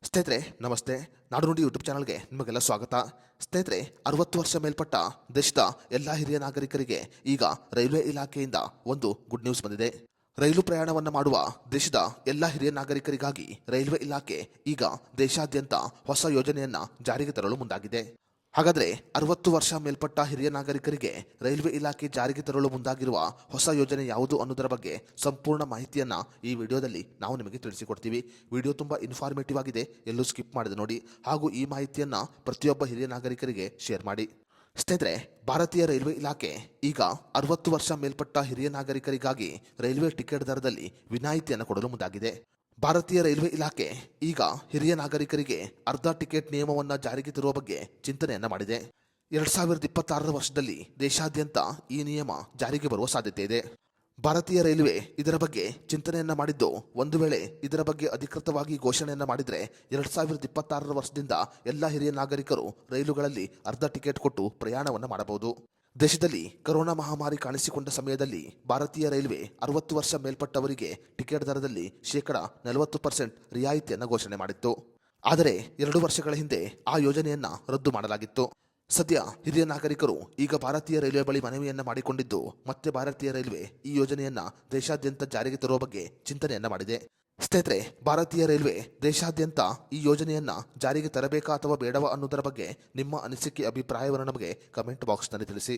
ಸ್ನೇಹಿತರೆ ನಮಸ್ತೆ. ನಾಡುನುಡಿ ಯೂಟ್ಯೂಬ್ ಚಾನಲ್ಗೆ ನಿಮಗೆಲ್ಲ ಸ್ವಾಗತ. ಸ್ನೇಹಿತರೆ, 60 ವರ್ಷ ಮೇಲ್ಪಟ್ಟ ದೇಶದ ಎಲ್ಲ ಹಿರಿಯ ನಾಗರಿಕರಿಗೆ ಈಗ ರೈಲ್ವೆ ಇಲಾಖೆಯಿಂದ ಒಂದು ಗುಡ್ ನ್ಯೂಸ್ ಬಂದಿದೆ. ರೈಲು ಪ್ರಯಾಣವನ್ನು ಮಾಡುವ ದೇಶದ ಎಲ್ಲ ಹಿರಿಯ ನಾಗರಿಕರಿಗಾಗಿ ರೈಲ್ವೆ ಇಲಾಖೆ ಈಗ ದೇಶಾದ್ಯಂತ ಹೊಸ ಯೋಜನೆಯನ್ನ ಜಾರಿಗೆ ತರಲು ಮುಂದಾಗಿದೆ. ಹಾಗಾದರೆ 60 ವರ್ಷ ಮೇಲ್ಪಟ್ಟ ಹಿರಿಯ ನಾಗರಿಕರಿಗೆ ರೈಲ್ವೆ ಇಲಾಖೆ ಜಾರಿಗೆ ತರಲು ಮುಂದಾಗಿರುವ ಹೊಸ ಯೋಜನೆ ಯಾವುದು ಅನ್ನೋದರ ಬಗ್ಗೆ ಸಂಪೂರ್ಣ ಮಾಹಿತಿಯನ್ನ ಈ ವಿಡಿಯೋದಲ್ಲಿ ನಾವು ನಿಮಗೆ ತಿಳಿಸಿಕೊಡ್ತೀವಿ. ವಿಡಿಯೋ ತುಂಬಾ ಇನ್ಫಾರ್ಮೇಟಿವ್ ಆಗಿದೆ, ಎಲ್ಲೂ ಸ್ಕಿಪ್ ಮಾಡದೆ ನೋಡಿ. ಹಾಗೂ ಈ ಮಾಹಿತಿಯನ್ನ ಪ್ರತಿಯೊಬ್ಬ ಹಿರಿಯ ನಾಗರಿಕರಿಗೆ ಶೇರ್ ಮಾಡಿ. ಸ್ನೇಹಿತರೆ, ಭಾರತೀಯ ರೈಲ್ವೆ ಇಲಾಖೆ ಈಗ 60 ವರ್ಷ ಮೇಲ್ಪಟ್ಟ ಹಿರಿಯ ನಾಗರಿಕರಿಗಾಗಿ ರೈಲ್ವೆ ಟಿಕೆಟ್ ದರದಲ್ಲಿ ವಿನಾಯಿತಿಯನ್ನು ಕೊಡಲು ಮುಂದಾಗಿದೆ. ಭಾರತೀಯ ರೈಲ್ವೆ ಇಲಾಖೆ ಈಗ ಹಿರಿಯ ನಾಗರಿಕರಿಗೆ ಅರ್ಧ ಟಿಕೆಟ್ ನಿಯಮವನ್ನು ಜಾರಿಗೆ ತರುವ ಬಗ್ಗೆ ಚಿಂತನೆಯನ್ನ ಮಾಡಿದೆ. 2026 ವರ್ಷದಲ್ಲಿ ದೇಶಾದ್ಯಂತ ಈ ನಿಯಮ ಜಾರಿಗೆ ಬರುವ ಸಾಧ್ಯತೆ ಇದೆ. ಭಾರತೀಯ ರೈಲ್ವೆ ಇದರ ಬಗ್ಗೆ ಚಿಂತನೆಯನ್ನ ಮಾಡಿದ್ದು, ಒಂದು ವೇಳೆ ಇದರ ಬಗ್ಗೆ ಅಧಿಕೃತವಾಗಿ ಘೋಷಣೆಯನ್ನ ಮಾಡಿದರೆ 2026 ವರ್ಷದಿಂದ ಎಲ್ಲ ಹಿರಿಯ ನಾಗರಿಕರು ರೈಲುಗಳಲ್ಲಿ ಅರ್ಧ ಟಿಕೆಟ್ ಕೊಟ್ಟು ಪ್ರಯಾಣವನ್ನು ಮಾಡಬಹುದು. ದೇಶದಲ್ಲಿ ಕೊರೋನಾ ಮಹಾಮಾರಿ ಕಾಣಿಸಿಕೊಂಡ ಸಮಯದಲ್ಲಿ ಭಾರತೀಯ ರೈಲ್ವೆ 60 ವರ್ಷ ಮೇಲ್ಪಟ್ಟವರಿಗೆ ಟಿಕೆಟ್ ದರದಲ್ಲಿ 40% ರಿಯಾಯಿತಿಯನ್ನು ಘೋಷಣೆ ಮಾಡಿತ್ತು. ಆದರೆ 2 ವರ್ಷಗಳ ಹಿಂದೆ ಆ ಯೋಜನೆಯನ್ನ ರದ್ದು ಮಾಡಲಾಗಿತ್ತು. ಸದ್ಯ ಹಿರಿಯ ನಾಗರಿಕರು ಈಗ ಭಾರತೀಯ ರೈಲ್ವೆ ಬಳಿ ಮನವಿಯನ್ನ ಮಾಡಿಕೊಂಡಿದ್ದು, ಮತ್ತೆ ಭಾರತೀಯ ರೈಲ್ವೆ ಈ ಯೋಜನೆಯನ್ನ ದೇಶಾದ್ಯಂತ ಜಾರಿಗೆ ತರುವ ಬಗ್ಗೆ ಚಿಂತನೆಯನ್ನ ಮಾಡಿದೆ. ಸ್ನೇಹಿತರೆ, ಭಾರತೀಯ ರೈಲ್ವೆ ದೇಶಾದ್ಯಂತ ಈ ಯೋಜನೆಯನ್ನ ಜಾರಿಗೆ ತರಬೇಕಾ ಅಥವಾ ಬೇಡವಾ ಅನ್ನೋದರ ಬಗ್ಗೆ ನಿಮ್ಮ ಅನಿಸಿಕೆ ಅಭಿಪ್ರಾಯವನ್ನು ನಮಗೆ ಕಮೆಂಟ್ ಬಾಕ್ಸ್ನಲ್ಲಿ ತಿಳಿಸಿ.